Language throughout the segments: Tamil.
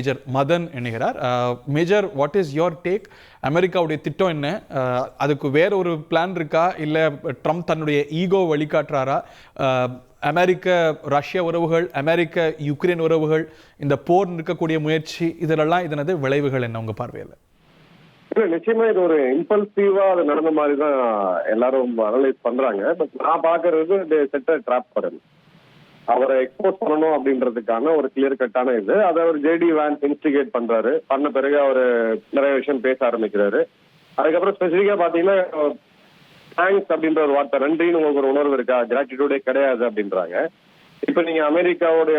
மேஜர் மதன் இணைகிறார். Major, what is your take? அமெரிக்காவுடைய திட்டம் என்ன? அதுக்கு வேற ஒரு பிளான் இருக்கா, இல்லை ட்ரம்ப் தன்னுடைய ஈகோ வழிகாட்டுறாரா? அமெரிக்க ரஷ்ய உறவுகள், அமெரிக்க யுக்ரைன் உறவுகள், இந்த போர் நிற்கக்கூடிய முயற்சி, இதெல்லாம் இதனது விளைவுகள் என்ன உங்க பார்வையில்? இல்ல, நிச்சயமா இது ஒரு இம்பல்சிவா அது நடந்த மாதிரி தான் எல்லாரும் அனலைஸ் பண்றாங்க. பட் நான் பாக்குறது செட்ட ட்ராப் பண்ணணும், அவரை எக்ஸ்போஸ் பண்ணணும் அப்படின்றதுக்கான ஒரு கிளியர் கட்டான இது. அதை அவர் ஜேடி வேன்ஸ் இன்ஸ்டிகேட் பண்றாரு. பண்ண பிறகு அவர் நிறைய விஷயம் பேச ஆரம்பிக்கிறாரு. அதுக்கப்புறம் ஸ்பெசிஃபிக்கா பாத்தீங்கன்னா தேங்க்ஸ் அப்படின்ற ஒரு வார்த்தை, நன்றின்னு உங்களுக்கு ஒரு உணர்வு இருக்கா, கிராட்டிடியூடே கிடையாது அப்படின்றாங்க. இப்ப நீங்க அமெரிக்காவுடைய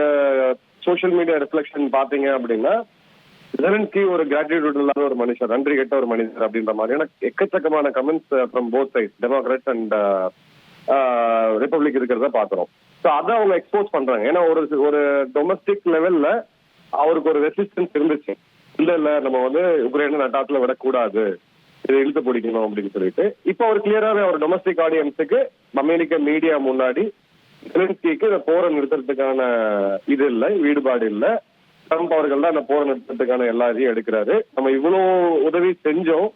சோசியல் மீடியா ரிஃப்ளெக்ஷன் பாத்தீங்க அப்படின்னா ஜெலன்ஸ்கி ஒரு கிராட்டிடியூட் இல்லாத ஒரு மனுஷர், நன்றி கெட்ட ஒரு மனிதர் அப்படின்ற மாதிரியான எக்கச்சக்கமான comments from both sides, democrats and republic இருக்கிறத பாக்குறோம். ஸோ அதை அவங்க எக்ஸ்போஸ் பண்றாங்க. ஏன்னா ஒரு டொமஸ்டிக் லெவல்ல அவருக்கு ஒரு ரெசிஸ்டன்ஸ் இருந்துச்சு. இல்ல நம்ம வந்து உக்ரைனை நட்டாத்துல விடக்கூடாது, இதை இழுத்து பிடிக்கணும் அப்படின்னு சொல்லிட்டு இப்போ அவர் கிளியராகவே அவர் டொமஸ்டிக் ஆடியன்ஸுக்கு அமெரிக்க மீடியா முன்னாடி ஜெலன்ஸ்கிக்கு இந்த போரை நிறுத்துறதுக்கான இது இல்லை, ஈடுபாடு இல்லை. ட்ரம்ப் அவர்கள் தான் அந்த போரை நிறுத்தத்துக்கான எல்லா இதையும் எடுக்கிறாரு. நம்ம இவ்வளவு உதவி செஞ்சோம்,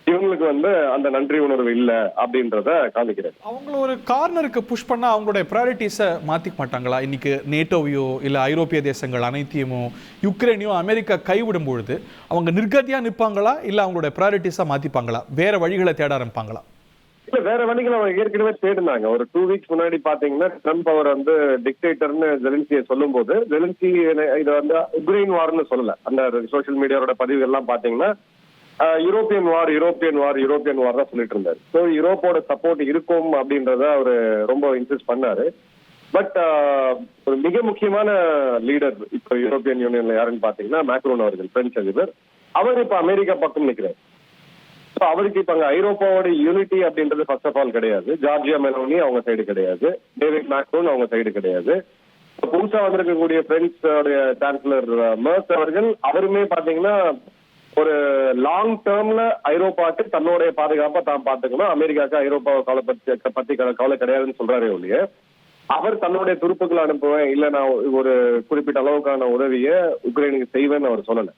இவங்களுக்கு வந்து அந்த நன்றி உணர்வு இல்ல அப்படின்றத காமிக்கிறாரு. அவங்கள ஒரு கார்னருக்கு புஷ் பண்ணா அவங்களுடைய ப்ரையாரிட்டிஸை மாத்திக்க மாட்டாங்களா? இன்னைக்கு நேட்டோவையோ இல்ல ஐரோப்பிய தேசங்கள் அனைத்தையுமோ யுக்ரைனையோ அமெரிக்கா கைவிடும் பொழுது அவங்க நிர்கதியா நிற்பாங்களா, இல்ல அவங்களுடைய ப்ரையாரிட்டிஸா மாத்திப்பாங்களா, வேற வழிகளை தேட ஆரம்பிப்பாங்களா? இல்ல, வேற வழிகளை அவங்க ஏற்கனவே தேடினாங்க. ஒரு 2 வீக்ஸ் முன்னாடி பாத்தீங்கன்னா ட்ரம்ப் அவர் வந்து டிக்டேட்டர்னு ஜெலன்ஸ்கியை சொல்லும் போது ஜெலன்ஸ்கி இதை வந்து உக்ரைன் வார்னு சொல்லல. அந்த சோசியல் மீடியாவோட பதிவுகள்லாம் பாத்தீங்கன்னா யூரோப்பியன் வார் தான் சொல்லிட்டு இருந்தாரு. ஸோ யூரோப்போட சப்போர்ட் இருக்கும் அப்படின்றத அவரு ரொம்ப இன்சிஸ்ட் பண்ணாரு. பட் ஒரு மிக முக்கியமான லீடர் இப்போ யூரோப்பியன் யூனியன்ல யாருன்னு பாத்தீங்கன்னா மேக்ரோன் அவர்கள், பிரெஞ்சு அதிபர். அவர் இப்ப அமெரிக்கா பக்கம் நிற்கிறார். ஸோ அவருக்கு இப்ப அங்க ஐரோப்பாவோட யூனிட்டி அப்படின்றது ஃபர்ஸ்ட் ஆஃப் ஆல் கிடையாது. ஜார்ஜியா மெலோனி அவங்க சைடு கிடையாது, டேவிட் மேக்ரோன் அவங்க சைடு கிடையாது. புதுசா வந்திருக்கக்கூடிய பிரெஞ்சு சான்சலர் மெர்ஸ் அவர்கள், அவருமே பாத்தீங்கன்னா ஒரு லாங் டேர்ம்ல ஐரோப்பாவுக்கு தன்னுடைய பாதுகாப்பை தான் பாத்துக்கணும், அமெரிக்காவுக்கு ஐரோப்பாவை பத்தி கவலை கிடையாதுன்னு சொல்றாரே ஒழிய அவர் தன்னுடைய துருப்புக்களை அனுப்புவேன், இல்ல நான் ஒரு குறிப்பிட்ட அளவுக்கான உதவியை உக்ரைனுக்கு செய்வேன்னு அவர் சொல்லல.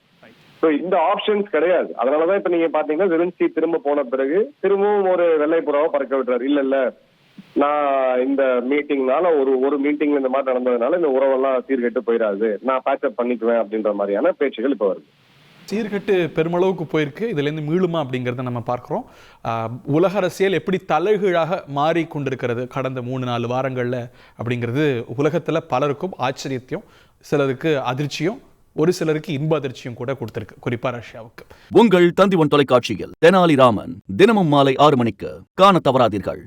ஸோ இந்த ஆப்ஷன்ஸ் கிடையாது. அதனாலதான் இப்ப நீங்க பாத்தீங்கன்னா ஜெலன்ஸ்கி திரும்ப போன பிறகு திரும்பவும் ஒரு வெள்ளை புறாவை பறக்க விட்டுறாரு. இல்ல நான் இந்த மீட்டிங்னால ஒரு மீட்டிங்ல இந்த மாதிரி நடந்ததுனால இந்த உறவெல்லாம் சீர்கெட்டு போயிடாது, நான் பேக்கப் பண்ணிக்குவேன் அப்படின்ற மாதிரியான பேச்சுகள் இப்ப வருது. சீர்கட்டு பெருமளவுக்கு போயிருக்கு. இதுலேருந்து மீளுமா அப்படிங்கிறத நம்ம பார்க்குறோம். உலக அரசியல் எப்படி தலைகீழாக மாறி கொண்டிருக்கிறது கடந்த 3-4 வாரங்களில் அப்படிங்கிறது உலகத்தில் பலருக்கும் ஆச்சரியத்தையும், சிலருக்கு அதிர்ச்சியும், ஒரு சிலருக்கு இன்ப அதிர்ச்சியும் கூட கொடுத்திருக்கு, குறிப்பா ரஷ்யாவுக்கு. உங்கள் தந்திவன் தொலைக்காட்சியில் தெனாலிராமன் தினமும் மாலை 6 மணிக்கு காண தவறாதீர்கள்.